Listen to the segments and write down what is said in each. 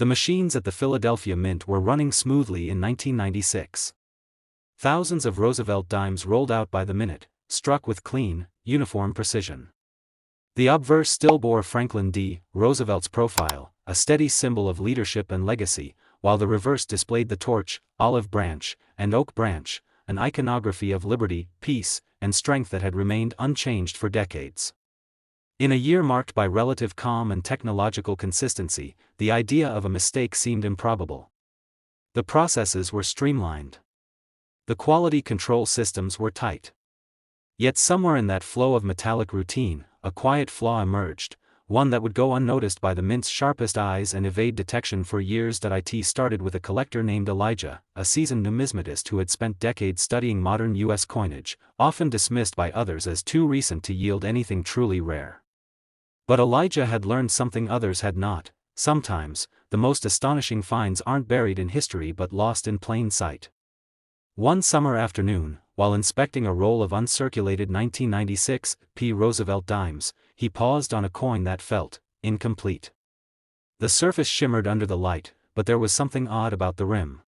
The machines at the Philadelphia Mint were running smoothly in 1996. Thousands of Roosevelt dimes rolled out by the minute, struck with clean, uniform precision. The obverse still bore Franklin D. Roosevelt's profile, a steady symbol of leadership and legacy, while the reverse displayed the torch, olive branch, and oak branch, an iconography of liberty, peace, and strength that had remained unchanged for decades. In a year marked by relative calm and technological consistency, the idea of a mistake seemed improbable. The processes were streamlined. The quality control systems were tight. Yet somewhere in that flow of metallic routine, a quiet flaw emerged, one that would go unnoticed by the Mint's sharpest eyes and evade detection for years. It started with a collector named Elijah, a seasoned numismatist who had spent decades studying modern U.S. coinage, often dismissed by others as too recent to yield anything truly rare. But Elijah had learned something others had not. Sometimes, the most astonishing finds aren't buried in history but lost in plain sight. One summer afternoon, while inspecting a roll of uncirculated 1996 P. Roosevelt dimes, he paused on a coin that felt incomplete. The surface shimmered under the light, but there was something odd about the rim.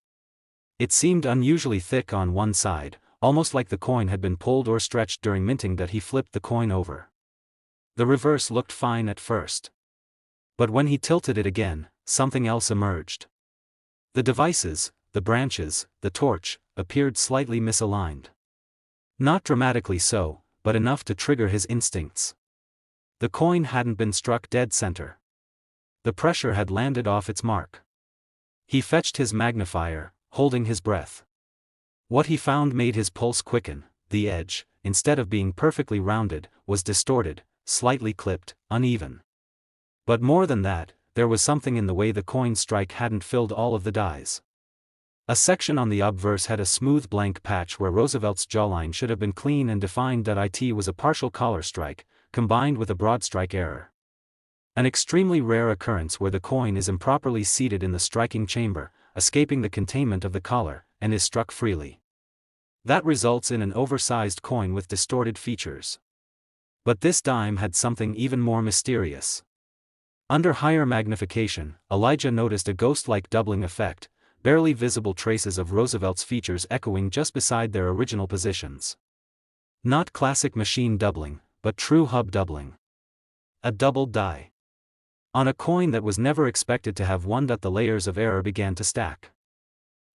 It seemed unusually thick on one side, almost like the coin had been pulled or stretched during minting. He flipped the coin over. The reverse looked fine at first. But when he tilted it again, something else emerged. The devices, the branches, the torch, appeared slightly misaligned. Not dramatically so, but enough to trigger his instincts. The coin hadn't been struck dead center. The pressure had landed off its mark. He fetched his magnifier, holding his breath. What he found made his pulse quicken. The edge, instead of being perfectly rounded, was distorted, slightly clipped, uneven. But more than that, there was something in the way the coin strike hadn't filled all of the dies. A section on the obverse had a smooth blank patch where Roosevelt's jawline should have been clean and defined. It was a partial collar strike, combined with a broad strike error. An extremely rare occurrence where the coin is improperly seated in the striking chamber, escaping the containment of the collar, and is struck freely. That results in an oversized coin with distorted features. But this dime had something even more mysterious. Under higher magnification, Elijah noticed a ghost-like doubling effect, barely visible traces of Roosevelt's features echoing just beside their original positions. Not classic machine doubling, but true hub doubling. A doubled die. On a coin that was never expected to have one. The layers of error began to stack.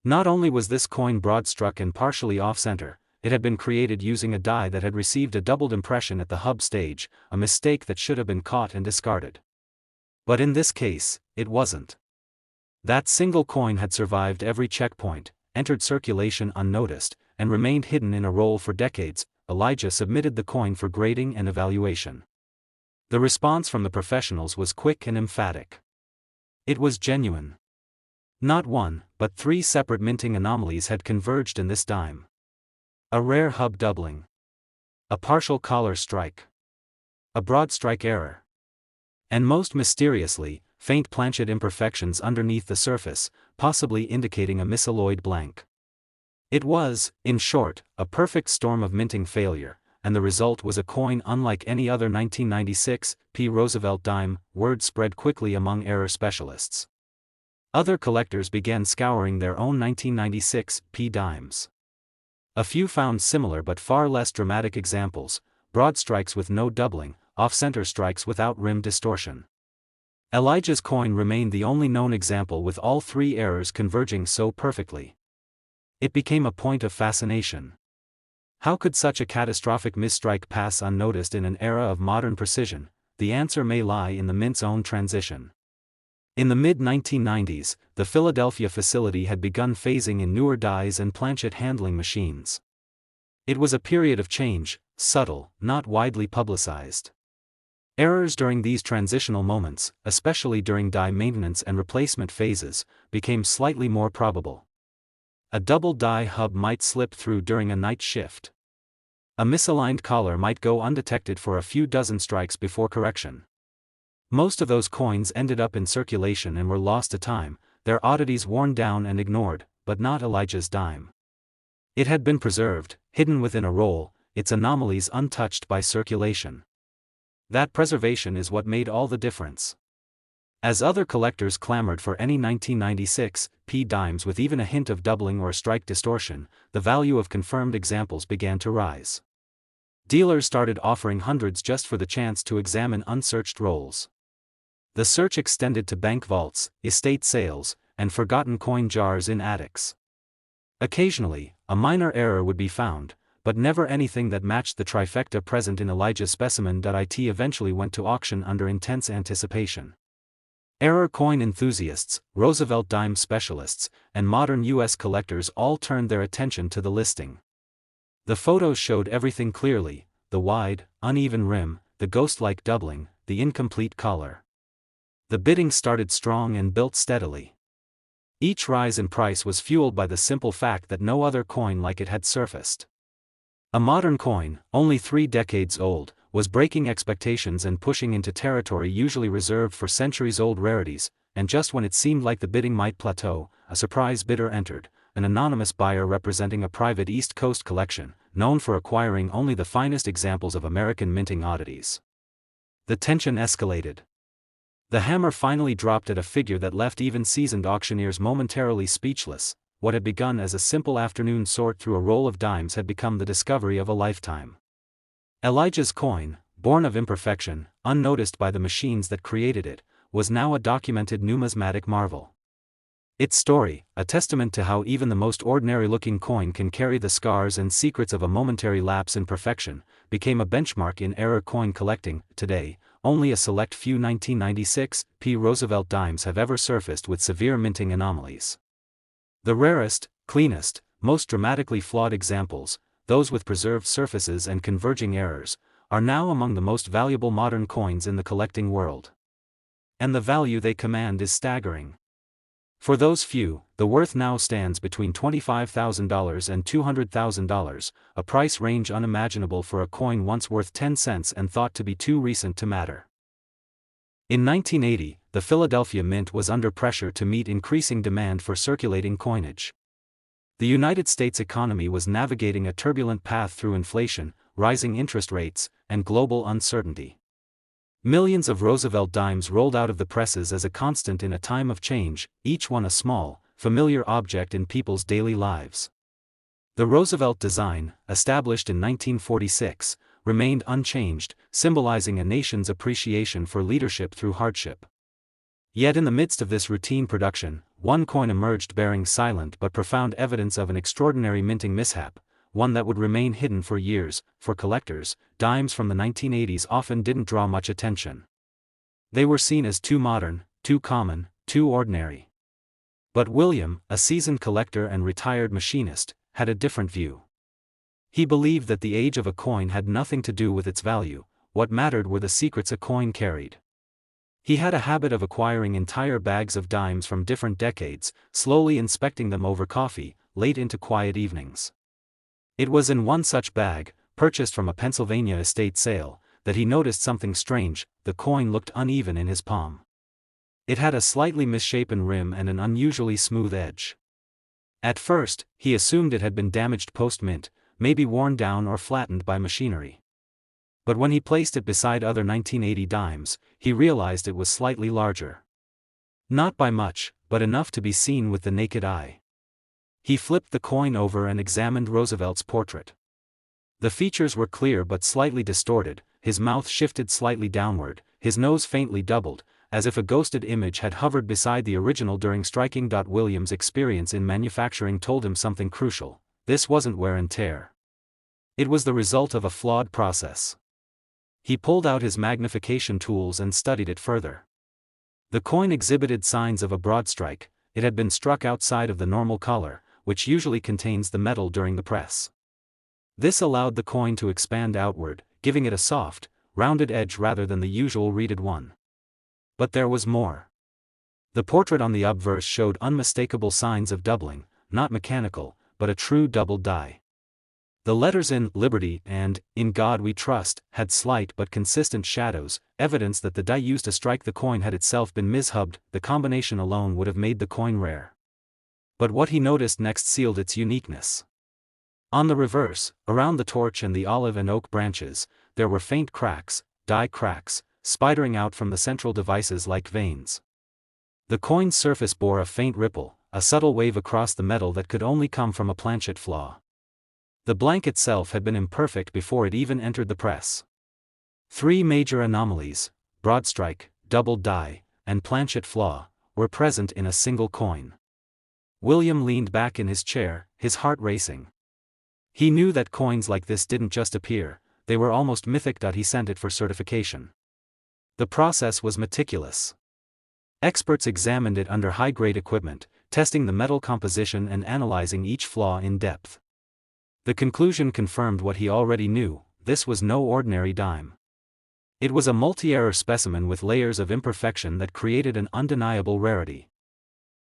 Not only was this coin broad-struck and partially off-center, it had been created using a die that had received a doubled impression at the hub stage, a mistake that should have been caught and discarded. But in this case, it wasn't. That single coin had survived every checkpoint, entered circulation unnoticed, and remained hidden in a roll for decades. Elijah submitted the coin for grading and evaluation. The response from the professionals was quick and emphatic. It was genuine. Not one, but three separate minting anomalies had converged in this dime. A rare hub doubling. A partial collar strike. A broad strike error. And most mysteriously, faint planchet imperfections underneath the surface, possibly indicating a misalloyed blank. It was, in short, a perfect storm of minting failure, and the result was a coin unlike any other 1996 P. Roosevelt dime. Word spread quickly among error specialists. Other collectors began scouring their own 1996 P. dimes. A few found similar but far less dramatic examples: broad strikes with no doubling, off-center strikes without rim distortion. Elijah's coin remained the only known example with all three errors converging so perfectly. It became a point of fascination. How could such a catastrophic misstrike pass unnoticed in an era of modern precision? The answer may lie in the Mint's own transition. In the mid-1990s, the Philadelphia facility had begun phasing in newer dies and planchet handling machines. It was a period of change, subtle, not widely publicized. Errors during these transitional moments, especially during die maintenance and replacement phases, became slightly more probable. A double die hub might slip through during a night shift. A misaligned collar might go undetected for a few dozen strikes before correction. Most of those coins ended up in circulation and were lost to time, their oddities worn down and ignored, but not Elijah's dime. It had been preserved, hidden within a roll, its anomalies untouched by circulation. That preservation is what made all the difference. As other collectors clamored for any 1996 P dimes with even a hint of doubling or strike distortion, the value of confirmed examples began to rise. Dealers started offering hundreds just for the chance to examine unsearched rolls. The search extended to bank vaults, estate sales, and forgotten coin jars in attics. Occasionally, a minor error would be found, but never anything that matched the trifecta present in Elijah's specimen.it eventually went to auction under intense anticipation. Error coin enthusiasts, Roosevelt dime specialists, and modern U.S. collectors all turned their attention to the listing. The photos showed everything clearly: the wide, uneven rim, the ghost-like doubling, the incomplete collar. The bidding started strong and built steadily. Each rise in price was fueled by the simple fact that no other coin like it had surfaced. A modern coin, only 3 decades old, was breaking expectations and pushing into territory usually reserved for centuries-old rarities, and just when it seemed like the bidding might plateau, a surprise bidder entered, an anonymous buyer representing a private East Coast collection, known for acquiring only the finest examples of American minting oddities. The tension escalated. The hammer finally dropped at a figure that left even seasoned auctioneers momentarily speechless. What had begun as a simple afternoon sort through a roll of dimes had become the discovery of a lifetime. Elijah's coin, born of imperfection, unnoticed by the machines that created it, was now a documented numismatic marvel. Its story, a testament to how even the most ordinary-looking coin can carry the scars and secrets of a momentary lapse in perfection, became a benchmark in error coin collecting. Today, only a select few 1996 P. Roosevelt dimes have ever surfaced with severe minting anomalies. The rarest, cleanest, most dramatically flawed examples, those with preserved surfaces and converging errors, are now among the most valuable modern coins in the collecting world. And the value they command is staggering. For those few, the worth now stands between $25,000 and $200,000, a price range unimaginable for a coin once worth 10 cents and thought to be too recent to matter. In 1980, the Philadelphia Mint was under pressure to meet increasing demand for circulating coinage. The United States economy was navigating a turbulent path through inflation, rising interest rates, and global uncertainty. Millions of Roosevelt dimes rolled out of the presses as a constant in a time of change, each one a small, familiar object in people's daily lives. The Roosevelt design, established in 1946, remained unchanged, symbolizing a nation's appreciation for leadership through hardship. Yet in the midst of this routine production, one coin emerged bearing silent but profound evidence of an extraordinary minting mishap, one that would remain hidden for years. For collectors, dimes from the 1980s often didn't draw much attention. They were seen as too modern, too common, too ordinary. But William, a seasoned collector and retired machinist, had a different view. He believed that the age of a coin had nothing to do with its value; what mattered were the secrets a coin carried. He had a habit of acquiring entire bags of dimes from different decades, slowly inspecting them over coffee, late into quiet evenings. It was in one such bag, purchased from a Pennsylvania estate sale, that he noticed something strange: the coin looked uneven in his palm. It had a slightly misshapen rim and an unusually smooth edge. At first, he assumed it had been damaged post-mint, maybe worn down or flattened by machinery. But when he placed it beside other 1980 dimes, he realized it was slightly larger. Not by much, but enough to be seen with the naked eye. He flipped the coin over and examined Roosevelt's portrait. The features were clear but slightly distorted, his mouth shifted slightly downward, his nose faintly doubled, as if a ghosted image had hovered beside the original during striking. William's experience in manufacturing told him something crucial: this wasn't wear and tear. It was the result of a flawed process. He pulled out his magnification tools and studied it further. The coin exhibited signs of a broad strike; it had been struck outside of the normal collar, which usually contains the metal during the press. This allowed the coin to expand outward, giving it a soft, rounded edge rather than the usual reeded one. But there was more. The portrait on the obverse showed unmistakable signs of doubling, not mechanical, but a true double die. The letters "In Liberty" and "In God We Trust" had slight but consistent shadows, evidence that the die used to strike the coin had itself been mishubbed. The combination alone would have made the coin rare. But what he noticed next sealed its uniqueness. On the reverse, around the torch and the olive and oak branches, there were faint cracks, die cracks, spidering out from the central devices like veins. The coin's surface bore a faint ripple, a subtle wave across the metal that could only come from a planchet flaw. The blank itself had been imperfect before it even entered the press. 3 major anomalies, broad strike, doubled die, and planchet flaw, were present in a single coin. William leaned back in his chair, his heart racing. He knew that coins like this didn't just appear, they were almost mythic. He sent it for certification. The process was meticulous. Experts examined it under high-grade equipment, testing the metal composition and analyzing each flaw in depth. The conclusion confirmed what he already knew: this was no ordinary dime. It was a multi-error specimen with layers of imperfection that created an undeniable rarity.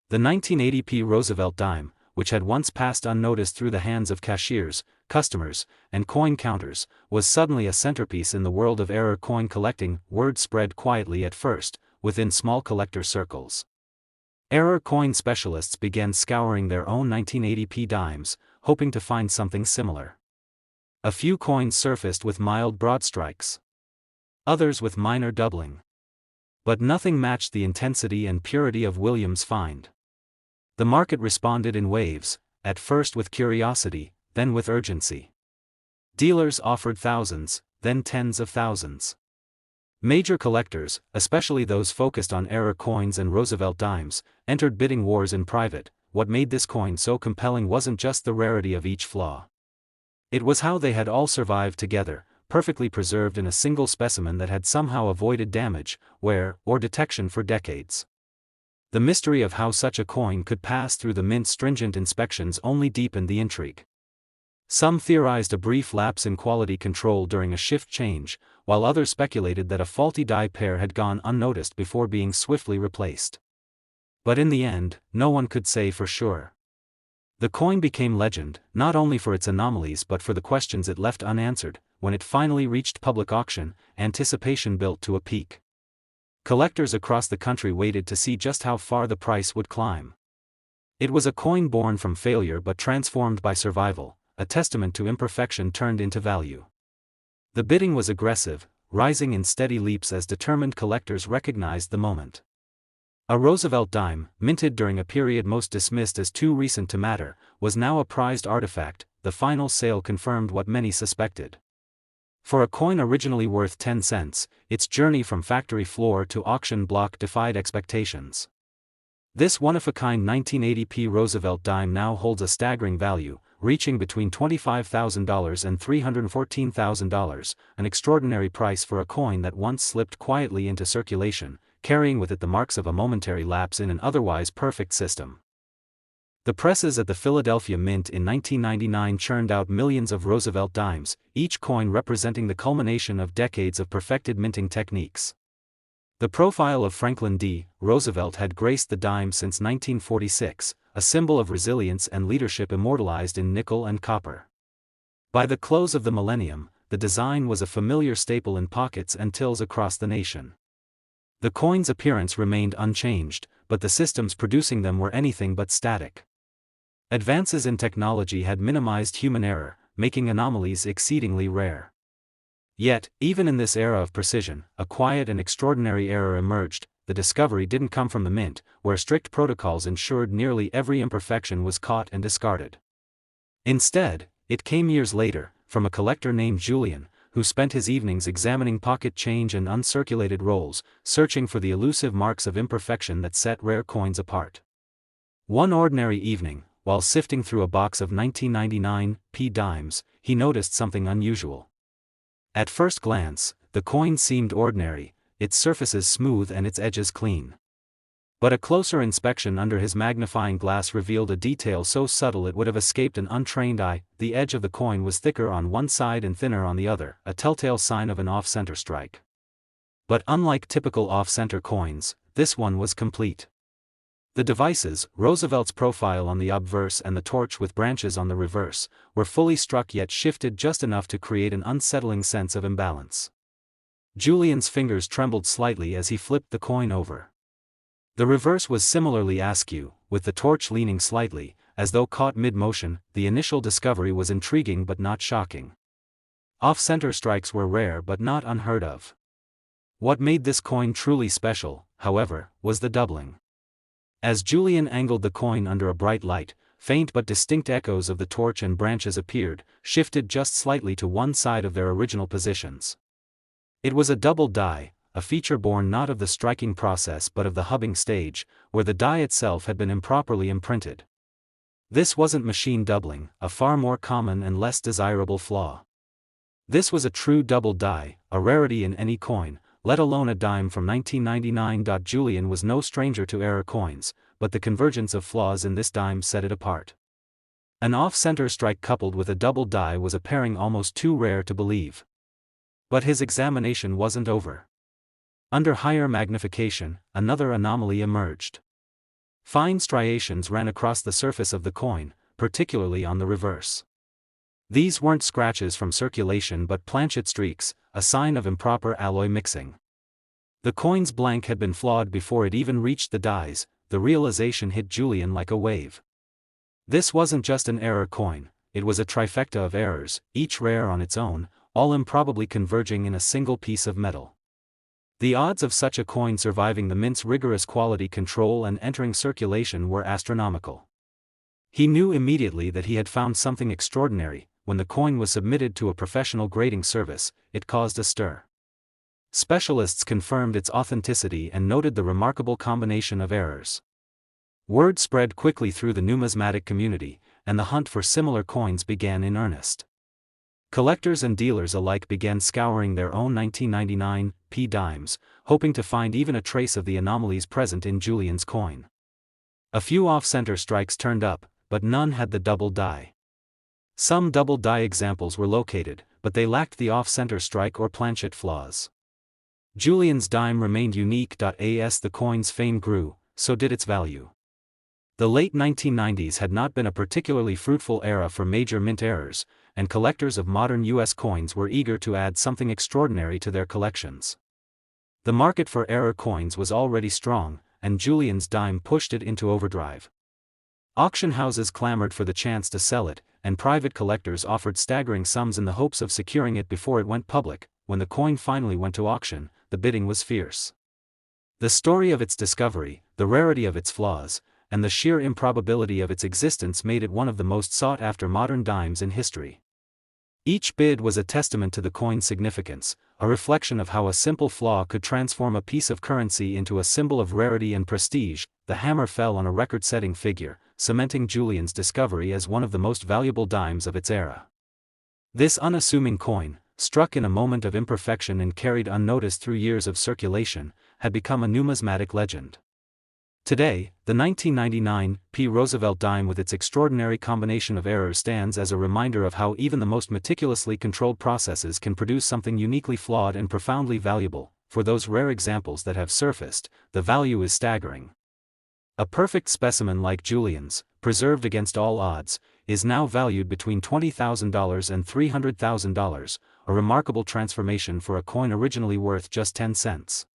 The 1980p Roosevelt dime, which had once passed unnoticed through the hands of cashiers, customers, and coin counters, was suddenly a centerpiece in the world of error coin collecting. Word spread quietly at first, within small collector circles. Error coin specialists began scouring their own 1980p dimes, hoping to find something similar. A few coins surfaced with mild broad strikes. Others with minor doubling. But nothing matched the intensity and purity of William's find. The market responded in waves, at first with curiosity, then with urgency. Dealers offered thousands, then tens of thousands. Major collectors, especially those focused on error coins and Roosevelt dimes, entered bidding wars in private. What made this coin so compelling wasn't just the rarity of each flaw. It was how they had all survived together, perfectly preserved in a single specimen that had somehow avoided damage, wear, or detection for decades. The mystery of how such a coin could pass through the mint's stringent inspections only deepened the intrigue. Some theorized a brief lapse in quality control during a shift change, while others speculated that a faulty die pair had gone unnoticed before being swiftly replaced. But in the end, no one could say for sure. The coin became legend, not only for its anomalies but for the questions it left unanswered. When it finally reached public auction, anticipation built to a peak. Collectors across the country waited to see just how far the price would climb. It was a coin born from failure but transformed by survival, a testament to imperfection turned into value. The bidding was aggressive, rising in steady leaps as determined collectors recognized the moment. A Roosevelt dime, minted during a period most dismissed as too recent to matter, was now a prized artifact. The final sale confirmed what many suspected. For a coin originally worth 10 cents, its journey from factory floor to auction block defied expectations. This one-of-a-kind 1980p Roosevelt dime now holds a staggering value, reaching between $25,000 and $314,000, an extraordinary price for a coin that once slipped quietly into circulation, carrying with it the marks of a momentary lapse in an otherwise perfect system. The presses at the Philadelphia Mint in 1999 churned out millions of Roosevelt dimes, each coin representing the culmination of decades of perfected minting techniques. The profile of Franklin D. Roosevelt had graced the dime since 1946, a symbol of resilience and leadership immortalized in nickel and copper. By the close of the millennium, the design was a familiar staple in pockets and tills across the nation. The coin's appearance remained unchanged, but the systems producing them were anything but static. Advances in technology had minimized human error, making anomalies exceedingly rare. Yet, even in this era of precision, a quiet and extraordinary error emerged. The discovery didn't come from the mint, where strict protocols ensured nearly every imperfection was caught and discarded. Instead, it came years later, from a collector named Julian, who spent his evenings examining pocket change and uncirculated rolls, searching for the elusive marks of imperfection that set rare coins apart. One ordinary evening, while sifting through a box of 1999p dimes, he noticed something unusual. At first glance, the coin seemed ordinary, its surfaces smooth and its edges clean. But a closer inspection under his magnifying glass revealed a detail so subtle it would have escaped an untrained eye. The edge of the coin was thicker on one side and thinner on the other, a telltale sign of an off-center strike. But unlike typical off-center coins, this one was complete. The devices, Roosevelt's profile on the obverse and the torch with branches on the reverse, were fully struck yet shifted just enough to create an unsettling sense of imbalance. Julian's fingers trembled slightly as he flipped the coin over. The reverse was similarly askew, with the torch leaning slightly, as though caught mid-motion. The initial discovery was intriguing but not shocking. Off-center strikes were rare but not unheard of. What made this coin truly special, however, was the doubling. As Julian angled the coin under a bright light, faint but distinct echoes of the torch and branches appeared, shifted just slightly to one side of their original positions. It was a double die, a feature born not of the striking process but of the hubbing stage, where the die itself had been improperly imprinted. This wasn't machine doubling, a far more common and less desirable flaw. This was a true double die, a rarity in any coin, let alone a dime from 1999. Julian was no stranger to error coins, but the convergence of flaws in this dime set it apart. An off-center strike coupled with a double die was a pairing almost too rare to believe. But his examination wasn't over. Under higher magnification, another anomaly emerged. Fine striations ran across the surface of the coin, particularly on the reverse. These weren't scratches from circulation but planchet streaks, a sign of improper alloy mixing. The coin's blank had been flawed before it even reached the dies. The realization hit Julian like a wave. This wasn't just an error coin, it was a trifecta of errors, each rare on its own, all improbably converging in a single piece of metal. The odds of such a coin surviving the mint's rigorous quality control and entering circulation were astronomical. He knew immediately that he had found something extraordinary. When the coin was submitted to a professional grading service, it caused a stir. Specialists confirmed its authenticity and noted the remarkable combination of errors. Word spread quickly through the numismatic community, and the hunt for similar coins began in earnest. Collectors and dealers alike began scouring their own 1999 p dimes, hoping to find even a trace of the anomalies present in Julian's coin. A few off-center strikes turned up, but none had the double die. Some double die examples were located, but they lacked the off-center strike or planchet flaws. Julian's dime remained unique. As the coin's fame grew, so did its value. The late 1990s had not been a particularly fruitful era for major mint errors, and collectors of modern U.S. coins were eager to add something extraordinary to their collections. The market for error coins was already strong, and Julian's dime pushed it into overdrive. Auction houses clamored for the chance to sell it, and private collectors offered staggering sums in the hopes of securing it before it went public. When the coin finally went to auction, the bidding was fierce. The story of its discovery, the rarity of its flaws, and the sheer improbability of its existence made it one of the most sought-after modern dimes in history. Each bid was a testament to the coin's significance, a reflection of how a simple flaw could transform a piece of currency into a symbol of rarity and prestige. The hammer fell on a record-setting figure, cementing Julian's discovery as one of the most valuable dimes of its era. This unassuming coin, struck in a moment of imperfection and carried unnoticed through years of circulation, had become a numismatic legend. Today, the 1999 p Roosevelt dime with its extraordinary combination of errors stands as a reminder of how even the most meticulously controlled processes can produce something uniquely flawed and profoundly valuable. For those rare examples that have surfaced, the value is staggering. A perfect specimen like Julian's, preserved against all odds, is now valued between $20,000 and $300,000, a remarkable transformation for a coin originally worth just 10 cents.